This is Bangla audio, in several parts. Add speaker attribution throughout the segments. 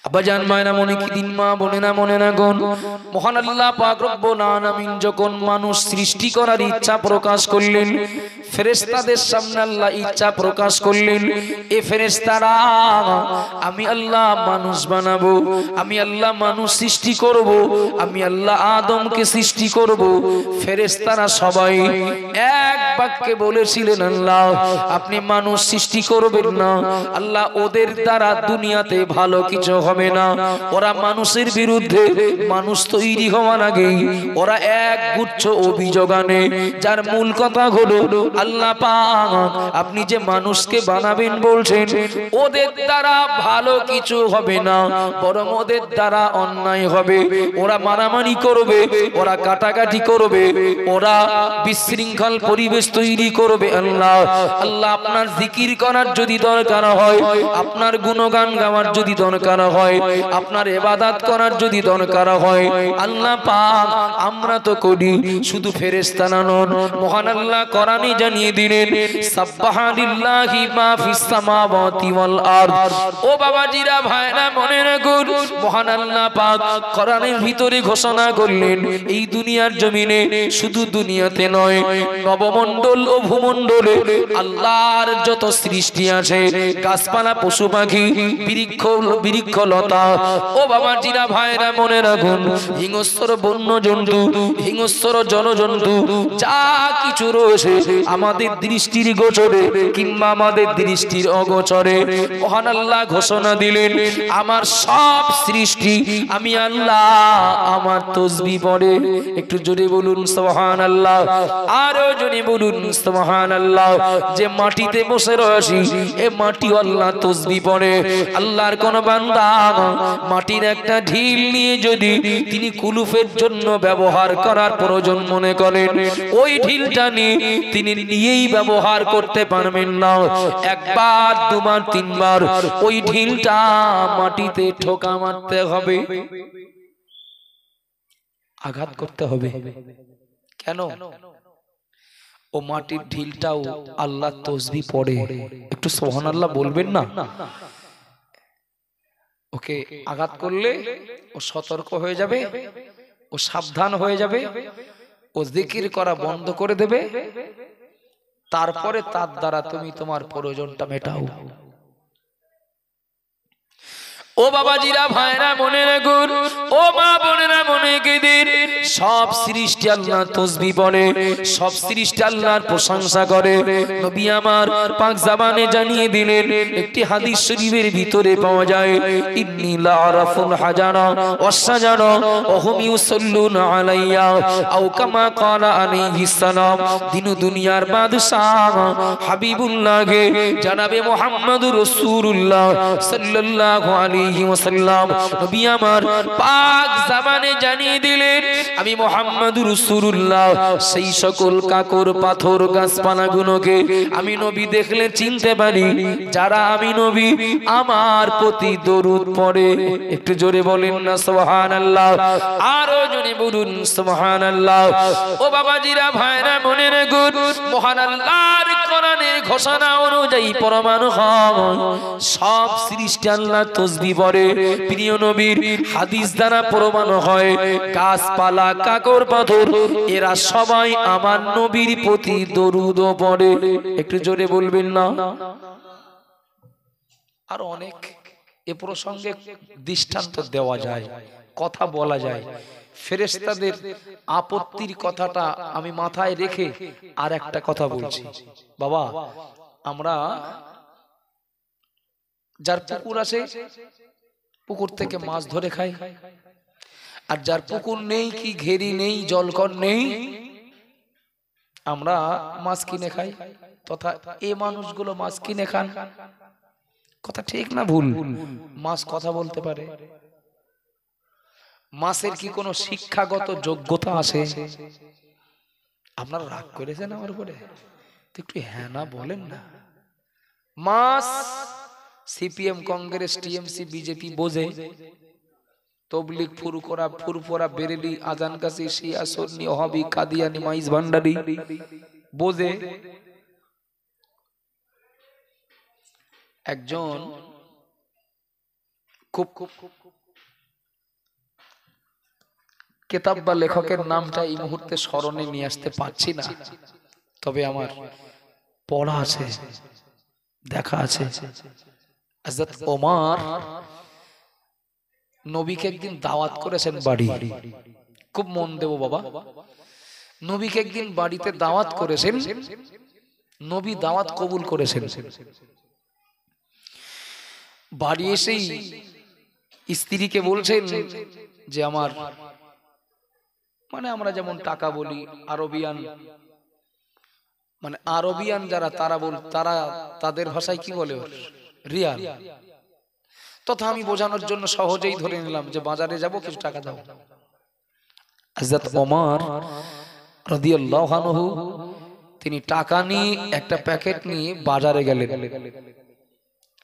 Speaker 1: আব্বাজান মায়েরা মনে কি দিন মা বোনেরা মনে না গন, মহান আল্লাহ পাক রব্বুল আলামিন যখন মানুষ সৃষ্টি করার ইচ্ছা প্রকাশ করলেন, ফেরেশতাদের সামনে আল্লাহ ইচ্ছা প্রকাশ করলেন, এ ফেরেশতারা আমি আল্লাহ মানুষ বানাবো, আমি আল্লাহ মানুষ সৃষ্টি করব, আমি আল্লাহ আদমকে সৃষ্টি করব। ফেরেশতারা সবাই এক বাক্যে বলেছিলেন আল্লাহ আপনি মানুষ সৃষ্টি করবেন না, আল্লাহ ওদের দ্বারা দুনিয়াতে ভালো কিছু হবে না, ওরা মানুষের বিরুদ্ধে, মানুষ তৈরি হওয়ার আগে ওরা এক গুচ্ছ অভিযোগ আনে, যার মূল কথা হলো আল্লাহ পাক আপনি যে মানুষকে বানাবেন বলছেন ওদের দ্বারা ভালো কিছু হবে না, বরং ওদের দ্বারা অন্যায় হবে, ওরা মারামারি করবে, ওরা কাটাকাটি করবে, ওরা বিশৃঙ্খল পরিবেশ তৈরি করবে। আল্লাহ আল্লাহ আপনার জিকির করার যদি দরকার হয়, আপনার গুণগান গাওয়ার যদি দরকার হয়, আপনার ইবাদত করার যদি দরকার হয়, আল্লাহ পাক আমরা তো করি, শুধু ফেরেশতা নন, মহান আল্লাহ কোরআনে জানিয়ে দিলেন সাবহানাল্লাহি মা ফিস সামাওয়াতি ওয়াল আরদ। ও বাবাজিরা ভাইরা মনে রাখুন, মহান আল্লাহ পাক কোরআনের ভিতরে ঘোষণা করলেন এই দুনিয়ার জমিনে, শুধু দুনিয়াতে নয় নবমণ্ডল ও ভূমণ্ডলে আল্লাহর যত সৃষ্টি আছে, গাছপালা পশু পাখি বৃক্ষলতা, ও বাবাজিরা ভাইরা মনে রাখুন হিংস্র বন্য জন্তু, হিংস্র জলজন্তু যা কিছু রয়েছে আমাদের দৃষ্টির গোচরে কিংবা আমাদের দৃষ্টির অগোচরে, মহান আল্লাহ ঘোষণা দিলেন আমার সব সৃষ্টি আমি আল্লাহ আমার তাসবিহ পড়ে। একটু জোরে বলুন সুবহানাল্লাহ, আরো জোরে বলুন সুবহানাল্লাহ। যে মাটিতে বসে রয়েছি এ মাটি আল্লাহ তাসবিহ পড়ে। আল্লাহর কোন বান্দা মাটির একটা ঢিল নিয়ে যদি তিনি কুলুফের জন্য ব্যবহার করার প্রয়োজন মনে করেন, ওই ঢিলটা নিয়ে তিনি নিয়েই ব্যবহার করতে পারবেন না, একবার দুবার তিনবার ওই ঢিলটা মাটিতে ঠোকা মারতে হবে, আঘাত করতে হবে। কেন? ও মাটির ঢিলটাও আল্লাহ তাসবিহ পড়ে। একটু সুবহানাল্লাহ বলবেন না? ওকে আঘাত করলে ও সতর্ক হয়ে যাবে, ও সাবধান হয়ে যাবে, ও জিকির করা বন্ধ করে দেবে, তারপরে তার দ্বারা তুমি তোমার প্রয়োজনটা মেটাও। ও বাবাজিরা ভাইরা মনে রাখুন, ও মা বোনেরা মনে গেদিন, সব সৃষ্টি আল্লাহ তাসবিহ পড়ে, সব সৃষ্টি আল্লাহর প্রশংসা করে। নবী আমার পাক জবানে জানিয়ে দিলেন, একটি হাদিস শরীফের ভিতরে পাওয়া যায় ইন্নী লা আরাফুল হাজানা ওয়াসসাজানা ওয়া হুম ইউসাল্লুনা আলাইয়া আও কামা ক্বালা আলাইহিস সালাম। দিন দুনিয়ার বাদশা হাবিবুল্লাহ গে জনাবে মুহাম্মদুর রাসূলুল্লাহ সাল্লাল্লাহু আলাইহি ওয়াসাল্লাম নবী আমার পাক জবানে জানিয়ে দিলেন আমি মুহাম্মদুর রাসূলুল্লাহ সেই সকল কাকর পাথর গাছপালা গুলোকে আমি নবী দেখলে চিনতে পারি যারা আমি নবী আমার প্রতি দরুদ পড়ে। একটু জোরে বলেন না সুবহানাল্লাহ, আরো জোরে বলুন সুবহানাল্লাহ। ও বাবাজিরা ভাইরা মনে রাখুন, মহান আল্লাহর কোরআনের ঘোষণা অনুযায়ী পরমাণু হয় সব সৃষ্টি আল্লাহ তাসবিহ পড়ে। প্রিয় নবীর হাদিস দ্বারা প্রমাণ হয় গাছপালা কাকর পাথর এরা সবাই আমার নবীর প্রতি দরুদ পড়ে। একটু জোরে বলবেন না? আর অনেক এ প্রসঙ্গে দৃষ্টান্ত দেওয়া যায়, কথা বলা যায়। ফেরেশতাদের আপত্তির কথাটা আমি মাথায় রেখে আর একটা কথা বলছি। বাবা, আমরা যার পুকুর আছে পুকুর থেকে মাছ ধরে খাই, আর যার পুকুর নেই, কি ঘেরি নেই, জলকর নেই, আমরা মাছ কিনে খাই। তথা এই মানুষগুলো মাছ কিনে খান। কথা ঠিক না ভুল? মাছ কথা বলতে পারে। মাছের কি কোনো শিক্ষাগত যোগ্যতা আছে? আপনারা রাগ করেছেন আমার উপরে? একটু হ্যাঁ না বলেন না। মাছ সিপিএম, কংগ্রেস, টিএমসি, বিজেপি বোঝে, তবলিগ, ফুরফুরা, বেরেলি, আজান কাশি, শিয়া, সুন্নি, ওহাবি, কাদিয়ানি, মাইজ ভান্ডারি বোঝে। একজন খুব কিতাব বা লেখকের নামটা এই মুহূর্তে স্মরণে নিয়ে আসতে পারছি না, তবে আমার পড়া আছে, দেখা আছে। হযরত ওমর নবীকে একদিন দাওয়াত করেছেন বাড়ি, খুব মন দেব বাবা। নবীকে একদিন বাড়িতে দাওয়াত করেছেন, নবী দাওয়াত কবুল করেছেন। বাড়ি এসেই স্ত্রীকে বলছেন যে আমার, মানে আমরা যেমন টাকা বলি আরবিয়ান, মানে আরবিয়ান যারা তারা তাদের ভাষায় কি বলে রিয়াল, তথা আমি বোঝানোর জন্য সহজেই ধরে নিলাম যে বাজারে যাব, কিছু টাকা দাও। হযরত ওমর রাদিয়াল্লাহু আনহু তিনি টাকা নিয়ে একটা প্যাকেট নিয়ে বাজারে গেলেন,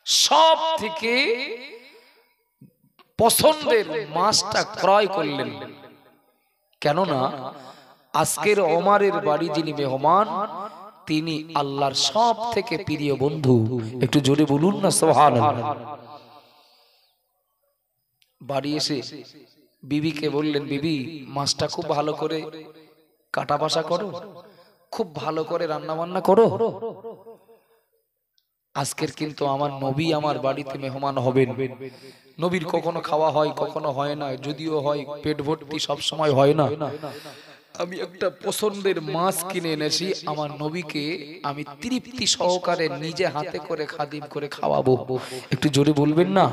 Speaker 1: সব থেকে পছন্দের মাছটা ক্রয় করলেন। কেননা আজকের ওমরের বাড়ি যিনি মেহমান, তিনি আল্লাহর সব থেকে প্রিয় বন্ধু। একটু জোরে বলুন না সুবহানাল্লাহ। বাড়ি এসে বিবিকে বললেন, বিবি মাছটা খুব ভালো করে কাটা বাছা করো, খুব ভালো করে রান্না বান্না করো। আজকের কিন্তু আমার নবী আমার বাড়িতে মেহমান হবেন। নবীর কখনো খাওয়া হয়, কখনো হয় না, যদিও হয় পেট ভর্তি সব সময় হয় না। আমি একটা পছন্দের মাছ কিনে এনেছি, আমার নবীকে আমি তৃপ্তি সহকারে নিজে হাতে করে খাদিম করে খাওয়াবো। একটু জোরে বলবেন না,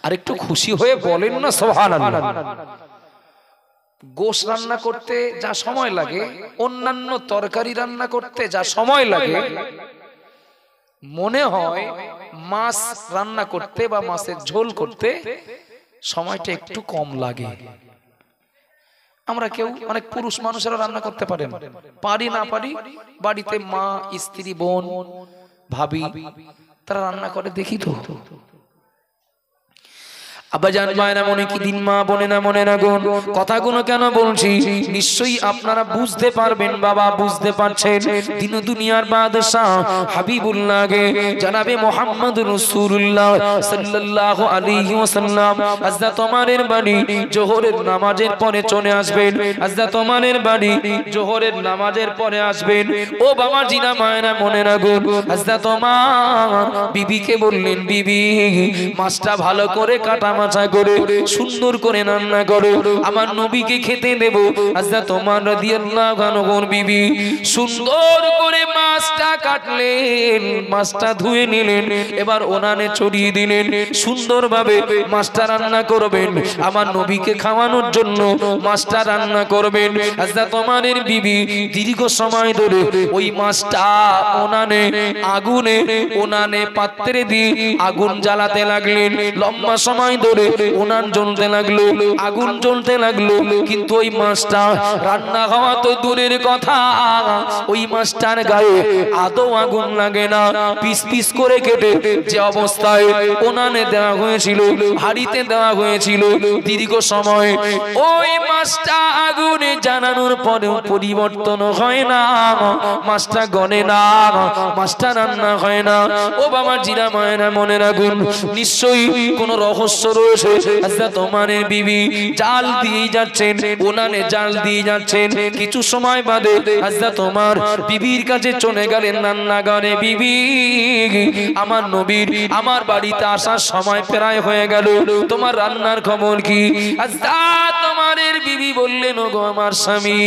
Speaker 1: আর একটু খুশি হয়ে বলেন না সুবহানাল্লাহ। গোশ রান্না করতে যা সময় লাগে, অন্যান্য তরকারি রান্না করতে যা সময় লাগে, মনে হয় মাছ রান্না করতে বা মাছের ঝোল করতে সময়টা একটু কম লাগে। আমরা কেউ অনেক পুরুষ মানুষেরা রান্না করতে পারেন, পারি না পারি বাড়িতে মা, স্ত্রী, বোন, ভাবি তারা রান্না করে দেখি তো। আব্বাজান মায়েরা মনে কি দিন, মা বোনেরা মনে রাখুন, কথাগুলো কেন বলছি নিশ্চয়ই আপনারা বুঝতে পারবেন বাবা, বুঝতে পারছেন। দিন দুনিয়ার বাদশাহ হাবিবুল্লাহকে জনাবে মুহাম্মদ রাসূলুল্লাহ সাল্লাল্লাহু আলাইহি ওয়াসাল্লাম হযরত ওমরের বাড়ি জোহরের নামাজের পরে চলে আসবেন। হযরত ওমরের বাড়ি জোহরের নামাজের পরে আসবেন। ও বাবা জিনা মায়েরা মনে রাখুন, হযরত ওমর বিবিকে বললেন, বিবি মাছটা ভালো করে কাটা মাছা করে সুন্দর করে রান্না করো, আমার নবীকে খেতে দেব। হযরত ওমর রাদিয়াল্লাহু আনহুর বিবি সুন্দর করে মাছটা কাটলেন, মাছটা ধুয়ে নিলেন, এবার ওনানে ছড়িয়ে দিলেন, সুন্দরভাবে মাছটা রান্না করবেন, আমার নবীকে খাওয়ানোর জন্য মাছটা রান্না করবেন। হযরত ওমরের বিবি দীর্ঘ সময় ধরে ওই মাছটা ওনানে পাত্রে দিয়ে আগুন জ্বালাতে লাগলেন। লম্বা সময় ধরে উনান জ্বলতে লাগলো, আগুন জ্বলতে লাগলো, কিন্তু ওই মাছটা রান্না হওয়া তো দূরের কথা, ওই মাছটার গায়ে আদৌ আগুন লাগে না। পিস পিস করে কেটে যে অবস্থায় উনানে দেওয়া হয়েছিল, হাড়িতে দেওয়া হয়েছিল, দীর্ঘ সময় ওই মাছটা আগুনে জ্বালানোর পরেও পরিবর্তন হয় না, মাছটা গলে না, মাছটা রান্না হয় না। ও বাবা জিরা মায়েরা মনে রাখুন, নিশ্চয়ই কোন রহস্য রয়েছে। হযরত ওমরের বিবি জাল দিয়ে যাচ্ছেন, উনানে জাল দিয়ে যাচ্ছেন, কিছু সময় বাদে হযরত ওমর বিবির কাছে চলে গেলেন রান্নাঘরে, বিবি আমার নবীর আমার বাড়িতে আসার সময় প্রায় হয়ে গেল, তোমার রান্নার খবর কি? হযরত ওমরের বিবি বললেন, ওগো আমার স্বামী,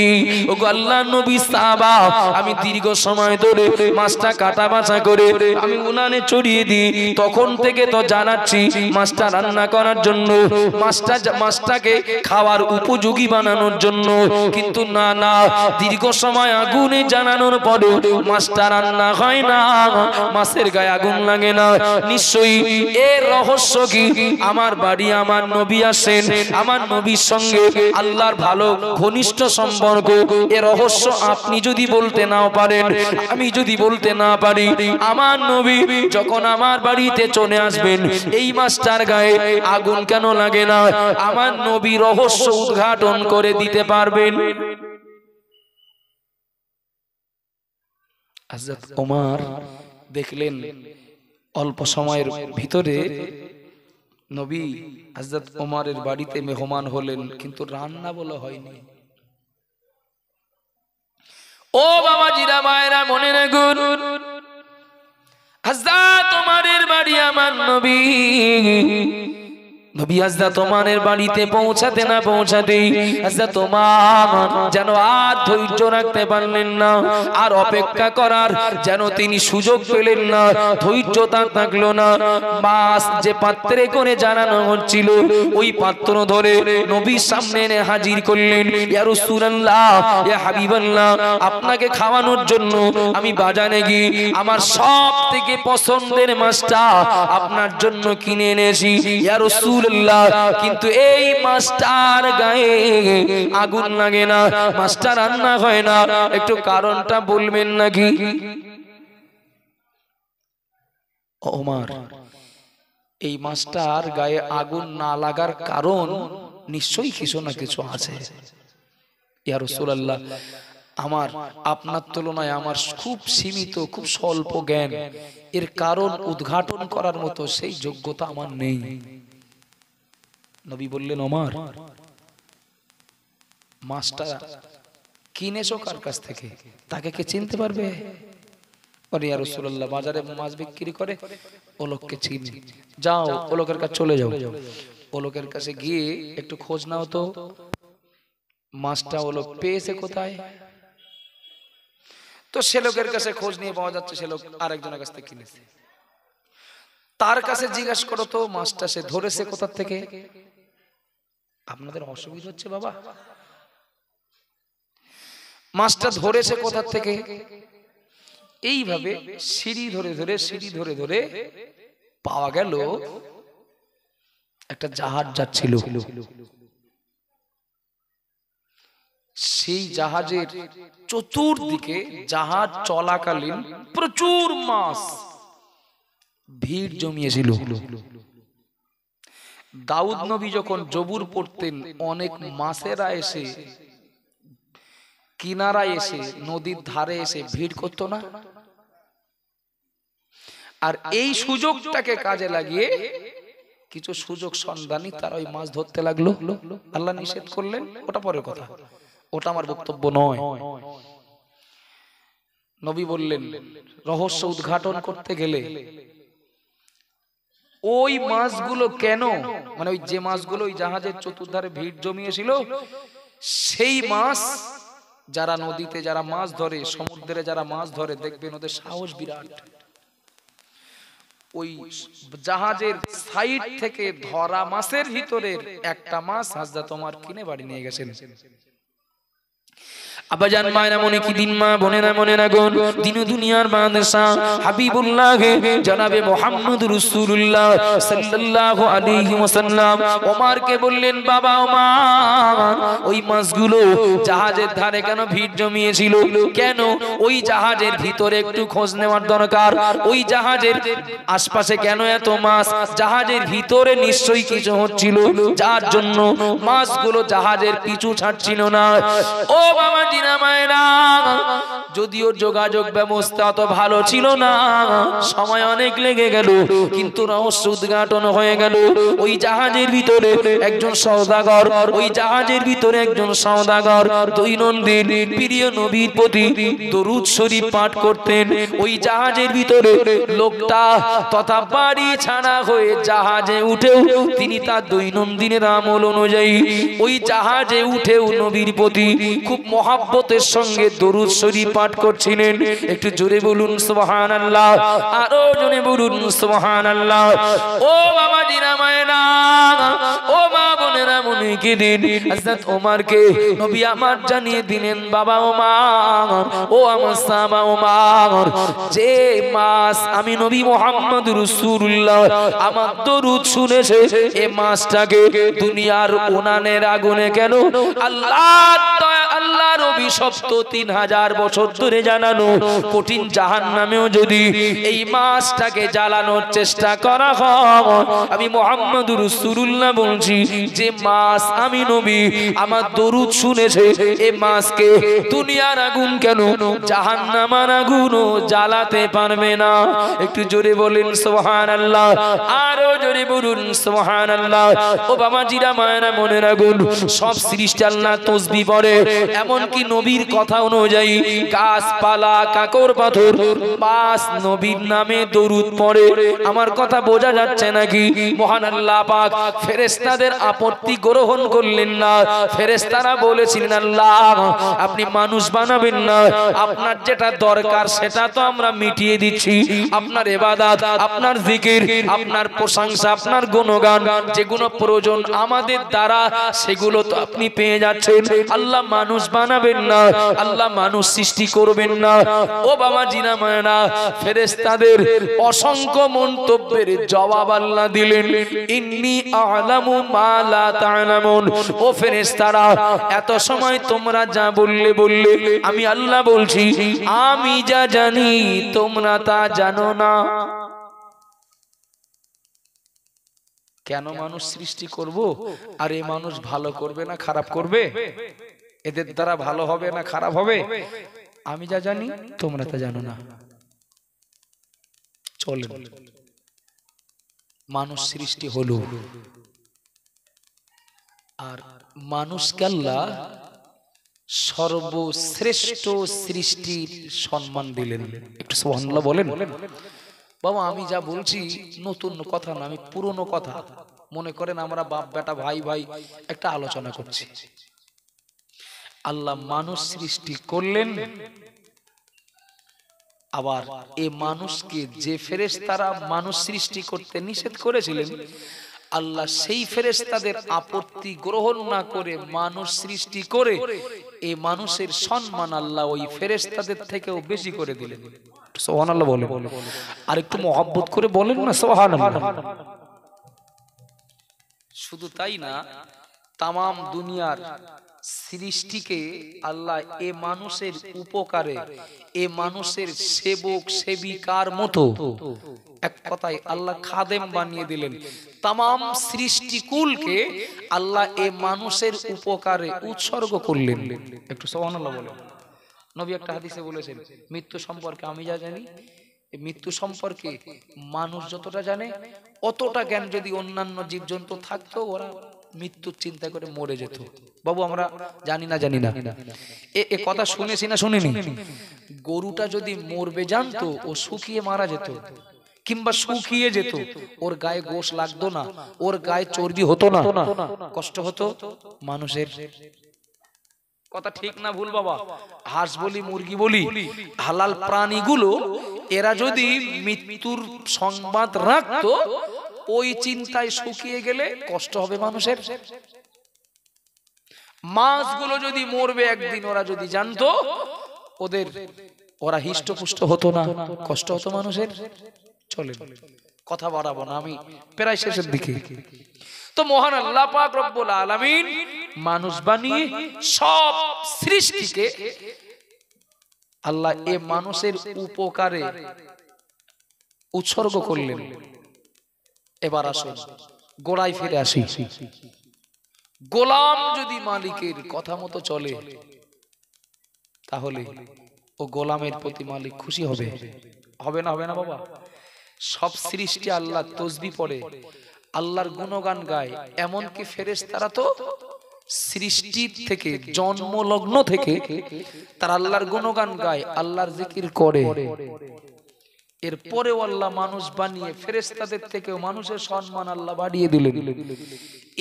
Speaker 1: ওগো আল্লাহর নবী সাহাবা, আমি দীর্ঘ সময় ধরে মাছটা কাটা বাছা করে আমি উনানে চড়িয়ে দিই, তখন থেকে তো জানাচ্ছি মাছটা রান্না করার জন্য, মাছটাকে খাওয়ার উপযোগী বানানোর জন্য, কিন্তু না না, দীর্ঘ সময় আগুনে জ্বালানোর পরে মাছটা রান্না হয় না, মাছের গায়ে আগুন লাগে না। নিশ্চয়ই এর রহস্য কি? আমার বাড়ি আমার নবী আসেন, আমার নবীর সঙ্গে আল্লাহর ভালো ঘনিষ্ঠ সম্পর্ক, এ রহস্য আপনি যদি বলতে নাও পারেন, আমি যদি বলতে না পারি, আমার নবী যখন আমার বাড়িতে চলে আসবেন এই মাছটার গায়ে আগুন কেন লাগে না, আমার নবী রহস্য উদ্ঘাটন করে দিতে পারবেন। হযরত ওমর দেখলেন অল্প সময়ের ভিতরে নবী হযরত ওমরের বাড়িতে মেহমান হলেন, কিন্তু রান্না বলা হয়নি। ও বাবাজিরা মায়েরা মনে রাখুন, হযরত ওমরের বাড়ি আমার নবী হযরত ওমরের বাড়িতে পৌঁছাতে না পৌঁছাতেই হযরত ওমর যেন আর ধৈর্য রাখতে পারলেন না, আর অপেক্ষা করার যেন তিনি সুযোগ পেলেন না, ধৈর্য তার থাকলো না। মাছ যে পাত্রে করে জানানো হচ্ছিল ওই পাত্র ধরে নবীর সামনে এনে হাজির করলেন। ইয়া রাসূলুল্লাহ, ইয়া হাবিবাল্লাহ, আপনাকে খাওয়ানোর জন্য আমি বাজারে গিয়ে আমার সব থেকে পছন্দের মাছটা আপনার জন্য কিনে এনেছি ইয়া রাসূলুল্লাহ, কিন্তু এই মাছটার গায়ে আগুন লাগে না, মাছটা রান্না হয় না, একটু কারণটা বলবেন নাকি? ওমর, এই মাছটার গায়ে আগুন না লাগার কারণ নিশ্চয়ই কিছু না কিছু আছে ইয়া রাসূলুল্লাহ। আমার আপনার তুলনায় আমার খুব সীমিত, খুব স্বল্প জ্ঞান, এর কারণ উদ্ঘাটন করার মতো সেই যোগ্যতা আমার নেই। নবী বললেন, ওমর, মাছটা কিনেছো কার কাছ থেকে? তাকে কে চিনতে পারবে? আরে ইয়া রাসূলুল্লাহ, বাজারে মাছ বিক্রি করে ও লোককে চিনি। যাও, ও লোকের কাছে চলে যাও, ও লোকের কাছে গিয়ে একটু খোঁজ নাও তো মাছটা ও লোক পেয়েছে কোথায়। তো সে লোকের কাছে খোঁজ নিয়ে পাওয়া যাচ্ছে সে লোক আরেকজনের কাছ থেকে কিনেছে। তার কাছে জিজ্ঞাসা করো তো মাছটা সে ধরেছে কোথা থেকে। আপনাদের অসুবিধা হচ্ছে বাবা? মাছটা ধরেছে কোথা থেকে? এইভাবে সিঁড়ি ধরে ধরে পাওয়া গেল একটা জাহাজ যাচ্ছিল। সেই জাহাজের চতুর্দিকে জাহাজ চলাকালীন প্রচুর মাছ ভিড় জমিয়েছিল। দাউদ নবী যখন জবুর পড়তেন, অনেক মাছেরা এসে কিনারায় এসে নদীর ধারে এসে ভিড় করতো না? আর এই সুযোগটাকে কাজে লাগিয়ে কিছু সুযোগ সন্ধানী তারা ওই মাছ ধরতে লাগলো। আল্লাহ নিষেধ করলেন, ওটা পরের কথা, ওটা আমার বক্তব্য নয়। নবী বললেন, রহস্য উদ্ঘাটন করতে গেলে ওই মাছগুলো কেন, মানে ওই যে মাছগুলো ওই জাহাজের চতুর্ধারে ভিড় জমিয়েছিল, সেই মাছ যারা নদীতে যারা মাছ ধরে, সমুদ্রে যারা মাছ ধরে, দেখবেন ওদের সাহস বিরাট। ওই জাহাজের সাইড থেকে ধরা মাছের ভিতরের একটা মাছ হযরত ওমর কিনে বাড়ি নিয়ে গেছেন। আবাজান মায়েরা মনে কি দিন, মা বোনেরা মনে রাখুন, দিন দুনিয়ার বাদশা হাবিবুল্লাহ জনাবে মুহাম্মদ রাসূলুল্লাহ সাল্লাল্লাহু আলাইহি ওয়াসাল্লাম ওমরকে বললেন, বাবা ওমর, ওই মাছগুলো জাহাজের ধারে কেন ভিড় জমিয়েছিল? কেন? ওই জাহাজের ভিতরে একটু খোঁজ নেওয়ার দরকার। ওই জাহাজের আশপাশে কেন এত মাছ? জাহাজের ভিতরে নিশ্চয়ই কিছু হচ্ছিল, যার জন্য মাছগুলো জাহাজের পিছু ছাড়ছিল না। ও বাবা, যদিও যোগাযোগ ব্যবস্থা তো ভালো ছিল না, সময় অনেক লেগে গেল, কিন্তু রহস্য উদ্ঘাটন হয়ে গেল। ওই জাহাজের ভিতরে একজন সওদাগর, ওই জাহাজের ভিতরে একজন সওদাগর দৈনন্দিন প্রিয় নবীর প্রতি দরুদ শরীফ পাঠ করতেন। ওই জাহাজের ভিতরে লোকটা তথা বাড়ি ছাড়া হয়ে জাহাজে উঠেও তিনি তার দৈনন্দিনের আমল অনুযায়ী ওই জাহাজে উঠেও নবীর প্রতি খুব মহব্বতের সঙ্গে দরুদ শরীফ পাঠ করছিলেন। একটু জোরে বলুন সুবহানাল্লাহ, আরো জোরে বলুন সুবহানাল্লাহ। ও বাবা জিরা মায়েরা, ও মা বোনেরা মনে কি দিন, হযরত ওমরকে নবী আমার জানিয়ে দিলেন, বাবা ওমর, ও আমার সাহাবা ওমর, যে মাছ আমি নবী মুহাম্মদ রাসূলুল্লাহ আমার দরুদ শুনেছে, এই মাছটাকে দুনিয়ার উনানের আগুনে কেন আল্লাহ আল্লাহর অভিশপ্ত 3000 বছর ধরে জানানো কঠিন জাহান্নামেও যদি এই মাছটাকে জ্বালানোর চেষ্টা করা হয়, আমি মুহাম্মদুর রাসূলুল্লাহ বলছি, যে মাছ আমি নবী আমার দরুদ শুনেছে, এই মাছকে দুনিয়ার আগুন কেন জাহান্নামের আগুনও জ্বালাতে পারবে না। একটু জোরে বলেন সুবহানাল্লাহ, আরো জোরে বলুন সুবহানাল্লাহ। ও বাবা জিরা মায়েরা মনে রাখুন, সব সৃষ্টি আল্লাহ তাসবিহ পড়ে, এমনকি নবীর কথা অনুযায়ী গাছপালা কাকর পাথর মাছ নবীর নামে দরুদ পড়ে। আমার কথা বোঝা যাচ্ছে নাকি? মহান আল্লাহ পাক ফেরেশতাদের আপত্তি গ্রহণ করলেন না। ফেরেশতারা বলেছিলেন, আল্লাহ আপনি মানুষ বানাবেন না, আপনার যেটা দরকার সেটা তো আমরা মিটিয়ে দিচ্ছি। আপনার ইবাদত, আপনার জিকির, আপনার প্রশংসা, আপনার গুণগান যেগুলো প্রয়োজন আমাদের দ্বারা, সেগুলো তো আপনি পেয়ে যাচ্ছেন। আল্লাহ মানুষ বানাবেন না, আল্লাহ মানুষ সৃষ্টি করবেন না। ও বাবা জিনা মায়না, ফেরেশতাদের অসংখ্য মন্তব্যের জবাব আল্লাহ দিলেন, ইন্নী আ'লামু মা লা তা'লামুন। ও ফেরেশতারা, এত সময় তোমরা যা বললে আমি আল্লাহ বলছি, আমি যা জানি তোমরা তা জানো না। কেন মানুষ সৃষ্টি করব, আর এই মানুষ ভালো করবে না খারাপ করবে, এদের দ্বারা ভালো হবে না খারাপ হবে, আমি যা জানি তোমরা তা জানো না। চলেন, মানুষ সৃষ্টি হলো, আর মানুষকে আল্লাহ সর্বশ্রেষ্ঠ সৃষ্টির সম্মান দিলেন। একটু সুবহানাল্লাহ বলেন। বাবা আমি যা বলছি নতুন কথা না, আমি পুরনো কথা। মনে করেন আমরা বাপ বেটা ভাই ভাই একটা আলোচনা করছি। আল্লাহ মানুষ সৃষ্টি করলেন, আবার এই মানুষকে যে ফেরেশতারা মানুষ সৃষ্টি করতে নিষেধ করেছিলেন, আল্লাহ সেই ফেরেশতাদের আপত্তি গ্রহণ না করে মানুষ সৃষ্টি করে এই মানুষের সম্মান আল্লাহ ওই ফেরেশতাদের থেকেও বেশি করে দিলেন। সুবহানাল্লাহ বলেন, আর একটু মহব্বত করে বলেন না সুবহানাল্লাহ। শুধু তাই না, তামাম দুনিয়ার সৃষ্টিকে আল্লাহ এ মানুষের উপকারে, এ মানুষের সেবক সেবিকার মতো, এক কথায় আল্লাহ খাদেম বানিয়ে দিলেন। তামাম সৃষ্টিকুলকে আল্লাহ এ মানুষের উপকারে উৎসর্গ করলেন। একটু সুবহানাল্লাহ বলেন। নবী একটা হাদিসে বলেছেন, মৃত্যু সম্পর্কে আমি যা জানি, মৃত্যু সম্পর্কে মানুষ যতটা জানে, অতটা জ্ঞান যদি অন্যান্য জীবজন্তু থাকতো, ওরা মৃত্যুর চিন্তা করে মরে যেত। বাবু আমরা জানি না এ কথা শুনেছি না শুনিনি? গরুটা যদি মরবে জানতো, ও শুকিয়ে মারা যেত, কিংবা শুকিয়ে যেত, ওর গায়ে গোশ লাগতো না, ওর গায়ে চর্বি হতো না, কষ্ট হতো। মানুষের কথা ঠিক না ভুল বাবা? হাঁস বলি মুরগি বলি, হালাল প্রাণীগুলো এরা যদি মৃত্যুর সংবাদ রাখতো, ওই চিন্তায় শুকিয়ে গেলে কষ্ট হবে মানুষের। মাছগুলো যদি মরবে একদিন, ওরা যদি জানতো, ওরা হিষ্টপুষ্ট হতো না, কষ্ট হতো মানুষের। চলে কথা বাড়াবো না, আমি প্রায় শেষের দিকে। তো মহান আল্লাহ পাক রব্বুল আলামিন মানুষ বানিয়ে সব সৃষ্টিকে আল্লাহ এ মানুষের উপকারে উৎসর্গ করলেন। এবার আসুন গোড়ায় ফিরে আসি। গোলাম যদি মালিকের কথা মতো চলে, তাহলে ও গোলামের প্রতি মালিক খুশি হবে? হবে না? হবে না বাবা? সব সৃষ্টি আল্লাহ তাসবিহ পড়ে, আল্লাহর গুণগান গায়, এমনকি ফেরেশতারা তো সৃষ্টির থেকে, জন্মলগ্ন থেকে তারা আল্লাহর গুণগান গায়, আল্লাহর জিকির করে। এরপরেও আল্লাহ মানুষ বানিয়ে ফেরেশতাদের থেকেও মানুষের সম্মান আল্লাহ বাড়িয়ে দিলেন।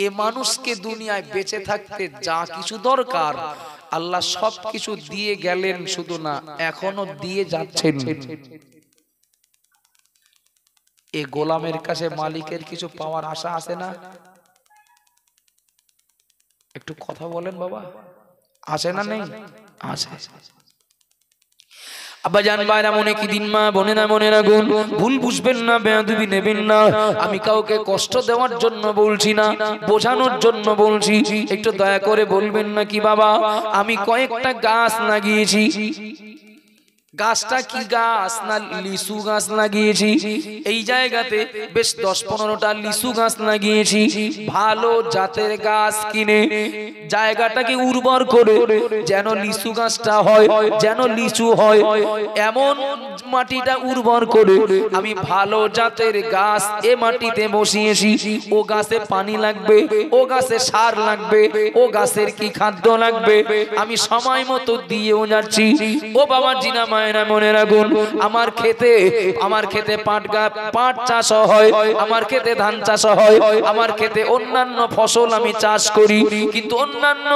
Speaker 1: এ মানুষকে দুনিয়ায় বেঁচে থাকতে যা কিছু দরকার আল্লাহ সব কিছু দিয়ে গেলেন, শুধু না এখনো দিয়ে যাচ্ছেন। এ গোলামের কাছে মালিকের কিছু পাওয়ার আশা আছে না? একটু কথা বলেন বাবা, আছে না নেই? আছে। আব্বাজান ভাইরা মনে কি দিন মা বোনেরা গুণ ভুল বুঝবেন না, বেয়াদবি নেবেন না। আমি কাউকে কষ্ট দেওয়ার জন্য বলছি না, বোঝানোর জন্য বলছি। একটু দয়া করে বলবেন না কি বাবা আমি কয়েকটা গাছ লাগিয়েছি, গাছটা কি গাছ না লিচু গাছ লাগিয়েছি। এই জায়গাতে বেশ 10-15টা লিচু গাছ লাগিয়েছি। ভালো জাতের গাছ কিনে জায়গাটাকে উর্বর করে যেন লিচু গাছটা হয়, যেন লিচু হয়, এমন মাটিটা উর্বর করে আমি ভালো জাতের গাছ এ মাটিতে বসিয়েছি। ও গাছে পানি লাগবে, ও গাছে সার লাগবে, ও গাছের কি খাদ্য লাগবে আমি সময় মতো দিয়েও যাচ্ছি। ও বাবা জিনা মায়েরা মনে রাখুন, আমার ক্ষেতে পাট চাষ হয়, আমার ক্ষেতে ধান চাষ হয়, আমার ক্ষেতে অন্যান্য ফসল আমি চাষ করি। কিন্তু অন্যান্য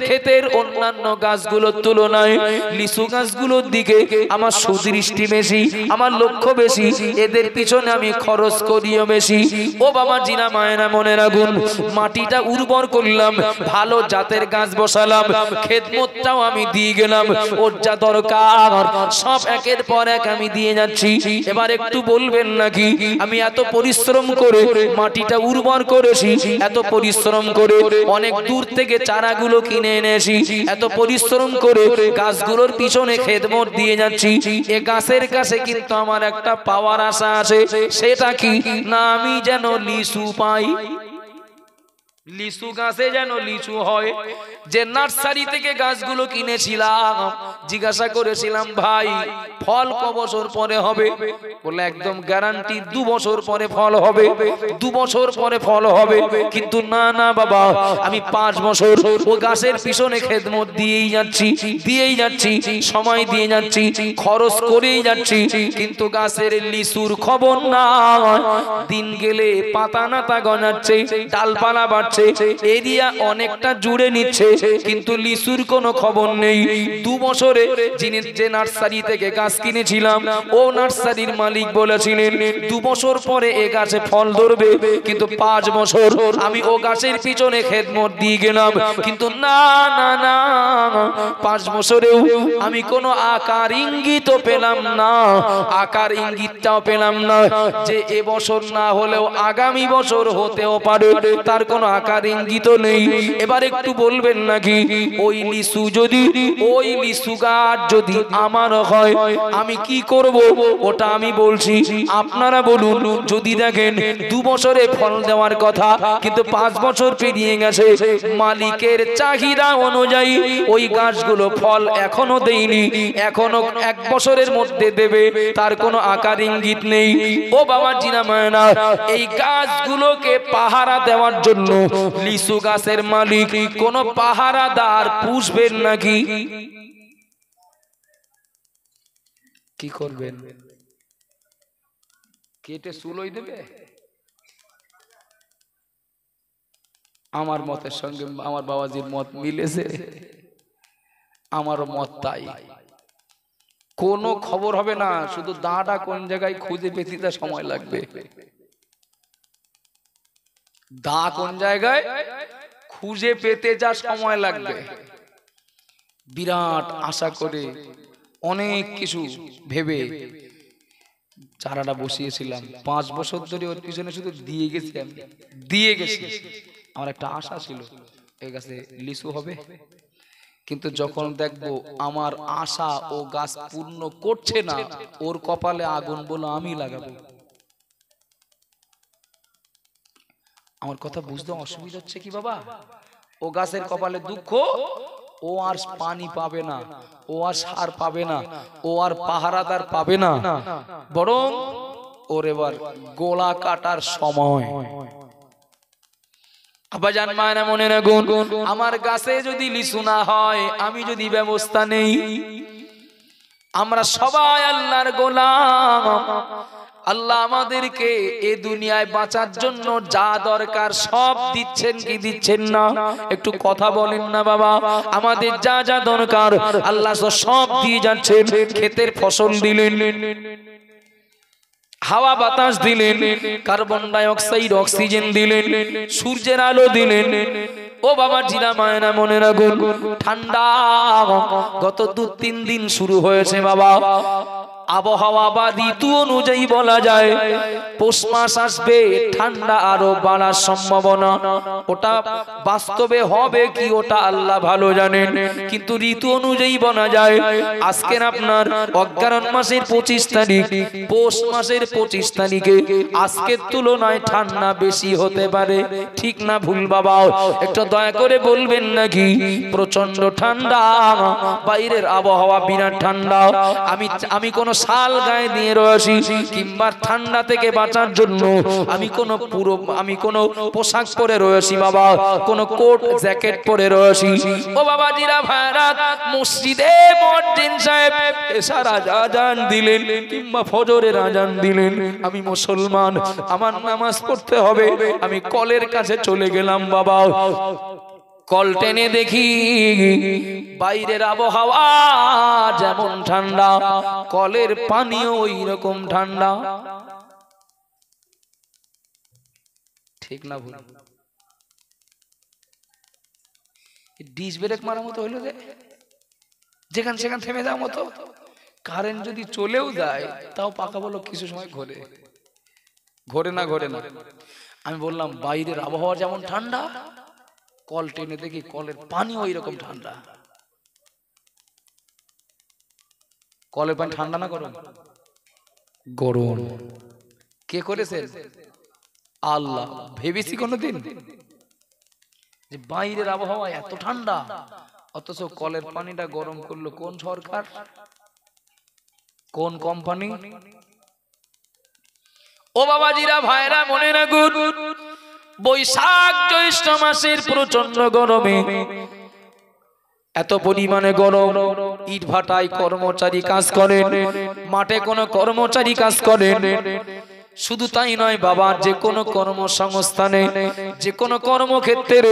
Speaker 1: ক্ষেতের অন্যান্য গাছগুলোর তুলনায় লিচু গাছগুলোর দিকে আমার সুদৃষ্টি বেশি, আমার লক্ষ্য বেশি, এদের পিছনে আমি খরচ করিও বেশি। ও বাবা জিনা মায়েরা মনে রাখুন, মাটিটা উর্বর করলাম, ভালো জাতের গাছ বসালাম, খেদমতটাও আমি দিয়ে গেলাম, ওর যা দরকার সব একের পর এক আমি দিয়ে যাচ্ছি। এবার একটু বলবেন নাকি আমি এত পরিশ্রম করে মাটিটা উর্বর করেছি, এত পরিশ্রম করে অনেক দূর থেকে চারাগুলো কিনে এনেছি, এত পরিশ্রম করে গাছগুলোর পিছনে খেদমত দিয়ে যাচ্ছি। এ গাছের কাছে কিন্তু আমার একটা পাওয়ার আশা আছে, সেটা কি না আমি যেন লিচু পাই, লিচু গাছে যেন লিচু হয়। যে নার্সারি থেকে গাছগুলো কিনেছিলাম জিজ্ঞাসা করেছিলাম ভাই ফল ক বছর পরে হবে, বলে একদম গ্যারান্টি 2 বছর পরে ফল হবে, 2 বছর পরে ফল হবে। কিন্তু না না বাবা আমি 5 বছর ও গাছের পিছনে খেদমত দিয়েই যাচ্ছি, সময় দিয়ে যাচ্ছি, খরচ করেই যাচ্ছি, কিন্তু গাছের লিচুর খবর না। দিন গেলে পাতা নাতা গজাচ্ছে, ডালপালা বাড়ছে, এরিয়া অনেকটা জুড়ে নিচ্ছে, কিন্তু লিচুর কোনো খবর নেই। 2 বছরে যে নার্সারি থেকে গাছ কিনেছিলাম ও নার্সারির মালিক বলেছিলেন 2 বছর পরে এ গাছে ফল ধরবে, কিন্তু 5 বছর আমি ও গাছের পিছনে খেদমত দিয়ে গেলাম, কিন্তু না না না 5 বছরেও আমি কোনো আকার ইঙ্গিতও পেলাম না, আকার ইঙ্গিতটাও পেলাম না যে এ বছর না হলেও আগামী বছর হতেও পারে, তার কোনো আকার ইঙ্গিত নেই। এবার একটু বলবেন নাকি ওই লিচু গাছ যদি আমার হয় আমি কি করব, ওটা আমি বলছি, আপনারা বলুন। যদি দেখেন 2 বছরে ফল দেওয়ার কথা কিন্তু 5 বছর পেরিয়ে গেছে, মালিকের চাহিদা অনুযায়ী ওই গাছগুলো ফল এখনো দেয়নি, এখনো 1 বছরের মধ্যে দেবে, তার কোনো আকার ইঙ্গিত নেই। ও বাবা জিনা মায়না, এই গাছগুলোকে পাহারা দেওয়ার জন্য লিচু গাছের মালিক কোন পাহারাদার পুষবেন নাকি? কি করবেন? কেটে চুলোই দেবে? আমার মতের সঙ্গে আমার বাবাজির মত মিলেছে, আমারও মত তাই। কোনো খবর হবে না, শুধু দাঁড়া কোন জায়গায় খুঁজে পেতে তা সময় লাগবে, দা কোন জায়গায় খুঁজে পেতে যা সময় লাগবে। বিরাট আশা করে অনেক কিছু ভেবে চারাটা বসিয়েছিলাম, 5 বছর ধরে ওর পিছনে শুধু দিয়ে গেছি। আমার একটা আশা ছিল এই গাছে লিচু হবে, কিন্তু যখন দেখবো আমার আশা ও গাছ পূর্ণ করছে না, ওর কপালে আগুন বলে আমি লাগাবো। আমার কথা বুঝতে অসুবিধা হচ্ছে কি বাবা? ও গাছের কপালে দুঃখ, ও আর পানি পাবে না, ও আর সার পাবে না, ও আর পাহারাদার পাবে না, বরং ওর এবার গোলা কাটার সময়। আব্বাজান মায়েরা মনে রাখুন, আমার গাছে যদি লিচু না হয়, আমি যদি ব্যবস্থা নেই, আমরা সবাই আল্লাহর গোলাম। আল্লাহ আমাদেরকে এ দুনিয়ায় বাঁচার জন্য যা দরকার সব দিচ্ছেন কি দিচ্ছেন না? একটু কথা বলেন না বাবা। আমাদের যা যা দরকার আল্লাহ সব দিয়ে যাচ্ছেন। ক্ষেতের ফসল দিলেন, হাওয়া বাতাস দিলেন, কার্বন ডাই অক্সাইড অক্সিজেন দিলেন, সূর্যের আলো দিলেন। ও ও বাবা জিরা মায়েরা মনে রাখুন, ঠান্ডা গত 2-3 দিন শুরু হয়েছে বাবা। আবহাওয়া বা ঋতু অনুযায়ী বলা যায় পৌষ মাস আসবে, ঠান্ডা আরো বাড়ার সম্ভাবনা। ওটা বাস্তবে হবে কি ওটা আল্লাহ ভালো জানেন, কিন্তু ঋতু অনুযায়ী বলা যায় আজকের আপনার অগ্রহায়ণ মাসের 25 তারিখ, পৌষ মাসের 25 তারিখে আজকের তুলনায় ঠান্ডা বেশি হতে পারে। ঠিক না ভুল বাবা? একটু দয়া করে বলবেন নাকি? প্রচন্ড ঠান্ডা, বাইরের আবহাওয়া বিরাট ঠান্ডা। আমি কোন শাল গায়ে দিয়ে রয়েছি, কিংবা ঠান্ডা থেকে বাঁচার জন্য আমি কোন পোশাক পরে রয়েছি বাবা, কোন কোট জ্যাকেট পরে রয়েছি। ও বাবা জিরা ভাইরা, মসজিদে মুয়াজ্জিন সাহেব এশার আজান দিলেন কিংবা ফজরের আজান দিলেন, আমি মুসলমান, আমার নামাজ পড়তে হবে, আমি কলের কাছে চলে গেলাম বাবা। কল টেনে দেখি বাইরের আবহাওয়া যেমন ঠান্ডা, কলের পানিও ওই রকম ঠান্ডা। ঠিক না ভুল? ডিস ব্রেক মারার মতো হইলো রে, যেখান সেখান থেমে যাওয়ার মতো। কারেন্ট যদি চলেও যায় তাও পাকা বলো কিছু সময় ঘোরে না। আমি বললাম বাইরের আবহাওয়া যেমন ঠান্ডা, কল টেনে দেখি কলের পানি ওই রকম ঠান্ডা। কলের পানি ঠান্ডা না গরম? গরম। কে করেছে? আল্লাহ। ভেবেছি কোনদিন যে বাইরের আবহাওয়া এত ঠান্ডা, অথচ কলের পানিটা গরম করলো কোন সরকার, কোন কোম্পানি? ও বাবাজিরা ভাইরা মনে রাখুন, বৈশাখ জ্যৈষ্ঠ মাসের প্রচন্ড গরমে, এত পরিমাণে গরম, ইট ভাটায় কর্মচারী কাজ করেন, মাঠে কোনো কর্মচারী কাজ করেন। শুধু তাই নয় বাবা, যে কোনো কর্মসংস্থানে, যে কোনো কর্মক্ষেত্রে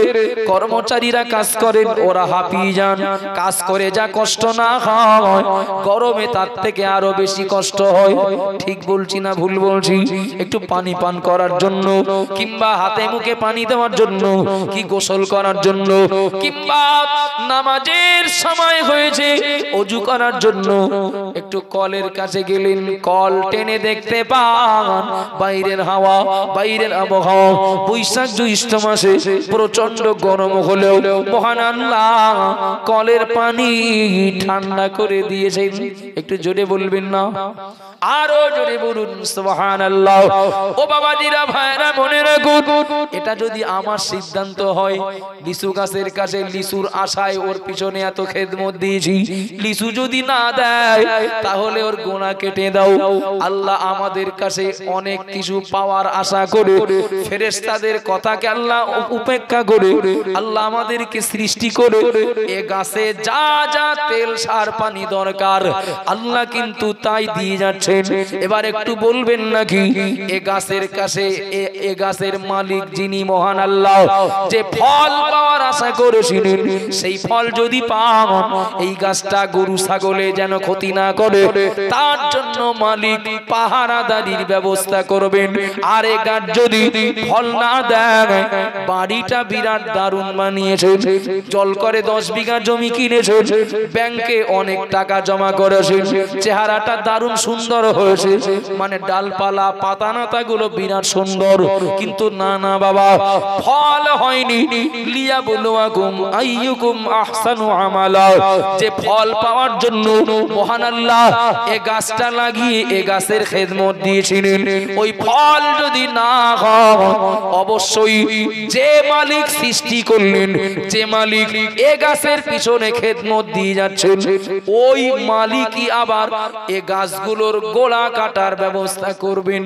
Speaker 1: কর্মচারীরা কাজ করেন, ওরা হাঁপিয়ে যান। কাজ করে যা কষ্ট না হয়, গরমে তার থেকে আরো বেশি কষ্ট হয়। ঠিক বলছি না ভুল বলছি? একটু পানি পান করার জন্য, কিংবা হাতে মুখে পানি দেওয়ার জন্য, কি গোসল করার জন্য, কিংবা নামাজের সময় হয়েছে ওযু করার জন্য একটু কলের কাছে গেলেন, কল টেনে দেখতে পান বাইরের হাওয়া, বাইরের আবহাওয়া বৈশাখ জ্যৈষ্ঠ মাসে প্রচন্ড গরম হলেও মহান আল্লাহ কলের পানি ঠান্ডা করে দিয়েছেন। একটু জোরে বলবেন না? আরো জোরে বলুন সুবহানাল্লাহ। ও বাবাজিরা ভাইরা মনে রাখুন, এটা যদি আমার সিদ্ধান্ত হয়, লিচু গাছের কাছে লিচুর আশায় ওর পিছনে এত খেদমত দিয়েছি, লিচু যদি না দেয় তাহলে ওর গোনা কেটে দাও। আল্লাহ আমাদের কাছে অনেক কিছু পাওয়ার আশা করে, ফেরেশতাদের কথাকে আল্লাহ উপেক্ষা করে আল্লাহ আমাদেরকে সৃষ্টি করে এ গাছে যা যা তেল সার পানি দরকার আল্লাহ কিন্তু তাই দিয়ে যাচ্ছে। এবার একটু বলবেন নাকি, এ গাছের কাছে এ গাছের মালিক যিনি মহান আল্লাহ, যে ফল পাওয়ার আশা করেছিলেন, সেই ফল যদি পান, এই গাছটা গরু ছাগলে যেন ক্ষতি না করে তার জন্য মালিক পাহারাদারির ব্যবস্থা করবেন। আর এ গাছ যদি ফল না দেয়, বাড়িটা বিরাট দারুণ বানিয়েছেন, জল করে 10 বিঘা জমি কিনেছেন, ব্যাংকে অনেক টাকা জমা করেছেন, চেহারাটা দারুণ সুন্দর হয়েছে, মানে ডালপালা পাতানাতা গুলো বিরাট সুন্দর, কিন্তু না বাবা, ফল হয়নি। লিয়াবলুয়াকুম আইয়ুকুম আহসানু আমালা, যে ফল পাওয়ার জন্য মহান আল্লাহ এ গাছটা লাগিয়ে এ গাছের খেদমত দিয়েছিলেন, ওই ফল যদি না হয়, অবশ্যই যে মালিক সৃষ্টি করলেন, যে মালিক এ গাছের পিছনে খেদমত দিয়ে যাচ্ছেন, ওই মালিকই আবার এ গাছগুলোর গোড়া কাটার ব্যবস্থা করবেন।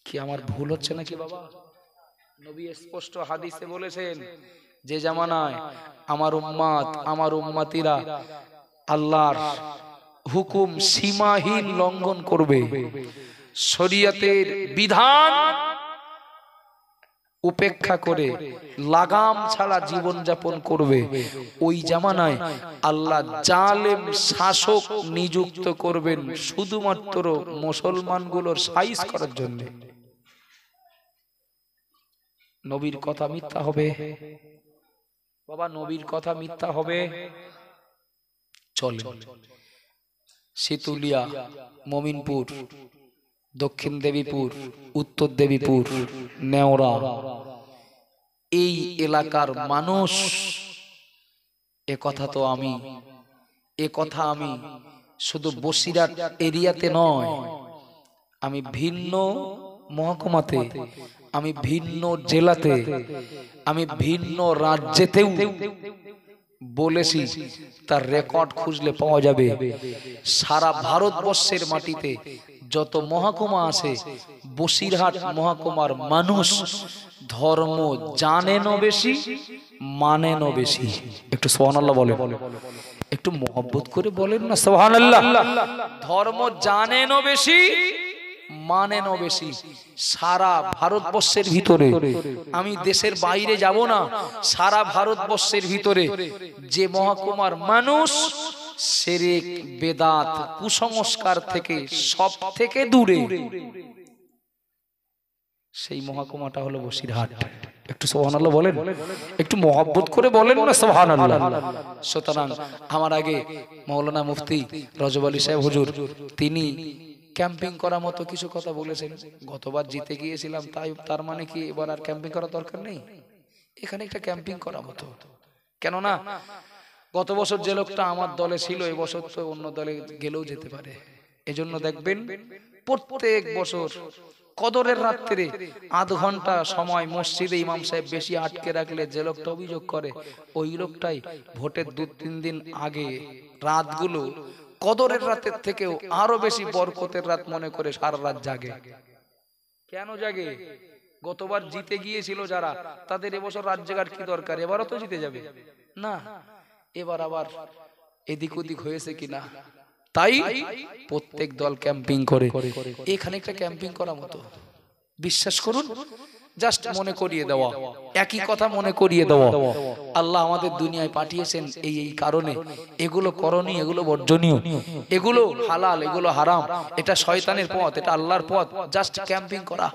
Speaker 1: কি আমার ভুল হচ্ছে নাকি বাবা? নবী স্পষ্ট হাদিসে বলেছেন, যে জামানায় আমার উম্মত, আমার উম্মতিরা আল্লাহর হুকুম সীমাহীন লঙ্ঘন করবে, শরীয়তের বিধান উপেক্ষা করে লাগাম ছাড়া জীবন যাপন করবে, ওই জামানায় আল্লাহ জালেম শাসক নিযুক্ত করবেন শুধুমাত্র মুসলমানগুলোর সাইজ করার জন্য। নবীর কথা মিথ্যা হবে? বাবা নবীর কথা মিথ্যা হবে? চলে শীতুলিয়া, মমিনপুর, দক্ষিণ দেবীপুর, উত্তর দেবীপুর, নেওরা, এই এলাকার মানুষ এ কথা আমি শুধু বসিরহাট এরিয়াতে নয়, আমি ভিন্ন মহকুমাতে, আমি ভিন্ন জেলাতে, আমি ভিন্ন রাজ্যেতেও বলেছি, তার রেকর্ড খুঁজলে পাওয়া যাবে। সারা ভারতবর্ষের মাটিতে যত মহকুমা আছে, বসিরহাট মহকুমার মানুষ ধর্ম জানেনও বেশি, মানেনও বেশি। একটু সুবহানাল্লাহ বলেন, একটু মহব্বত করে বলেন না সুবহানাল্লাহ। ধর্ম জানেনও বেশি, মানেনও বেশি। সারা ভারতবর্ষের ভিতরে, আমি দেশের বাইরে যাব না, সারা ভারতবর্ষের ভিতরে যে মহকুমার মানুষ শিরক, বেদাত, কুসংস্কার থেকে সব থেকে দূরে, সেই মহকুমাটা হলো বসিরহাট। একটু সুবহানাল্লাহ বলেন, একটু মহব্বত করে বলেন না সুবহানাল্লাহ। সুতরাং আমার আগে মাওলানা মুফতি রজব আলী সাহেব হুজুর, তিনি ক্যাম্পিং করার মতো কিছু কথা বলেছেন। গতবার জিতে গিয়েছিলাম, তাই তার মানে কি এবার আর ক্যাম্পিং করার দরকার নেই? এখানে একটা ক্যাম্পিং করার মতো, কেননা গত বছর যে লোকটা আমার দলে ছিল, এবছর তো অন্য দলে গেলেও যেতে পারে। এজন্য দেখবেন প্রত্যেক বছর কদরের রাত্রে আধ ঘন্টা সময় মসজিদে ইমাম সাহেব বেশি আটকে রাখলে যে লোকটা অভিযোগ করে, ওই লোকটাই ভোটের 2-3 দিন আগে রাতগুলো কদরের রাতের থেকেও আরো বেশি বরকতের রাত মনে করে সারা রাত জাগে। কেন জাগে? গতবার জিতে গিয়েছিল যারা, তাদের এবছর রাত জাগার কি দরকার? এবারও তো জিতে যাবে না, এবার আবার এদিক ওদিক হয়েছে কিনা, তাই প্রত্যেক দল ক্যাম্পিং করে। এখানে একটা ক্যাম্পিং করার মতো, বিশ্বাস করুন, জাস্ট মনে করিয়ে দেওয়া, একই কথা মনে করিয়ে দেওয়া। আল্লাহ আমাদের দুনিয়ায় পাঠিয়েছেন এই কারণে। এগুলো করণীয়, এগুলো বর্জনীয়, এগুলো হালাল, এগুলো হারাম, এটা শয়তানের পথ, এটা আল্লাহর পথ। জাস্ট ক্যাম্পিং করা।